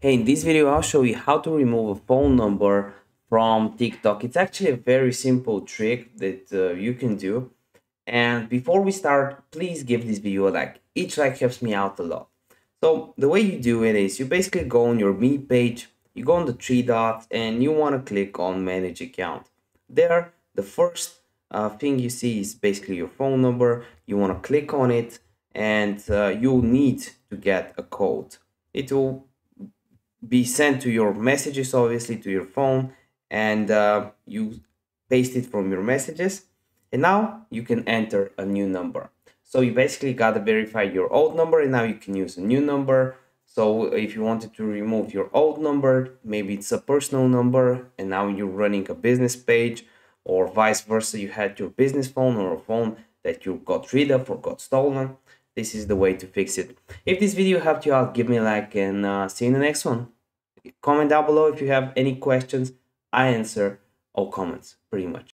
Hey, in this video, I'll show you how to remove a phone number from TikTok. It's actually a very simple trick that you can do. And before we start, please give this video a like. Each like helps me out a lot. So the way you do it is you basically go on your Me page, you go on the three dots, and you want to click on Manage Account. There, the first thing you see is basically your phone number. You want to click on it, and you'll need to get a code. It will be sent to your messages, obviously to your phone, and you paste it from your messages, and now you can enter a new number. So you basically got to verify your old number, and now you can use a new number. So if you wanted to remove your old number, maybe it's a personal number and now you're running a business page, or vice versa, you had your business phone or a phone that you got rid of or got stolen, this is the way to fix it. If this video helped you out, give me a like, and see you in the next one. Comment down below if you have any questions. I answer all comments pretty much.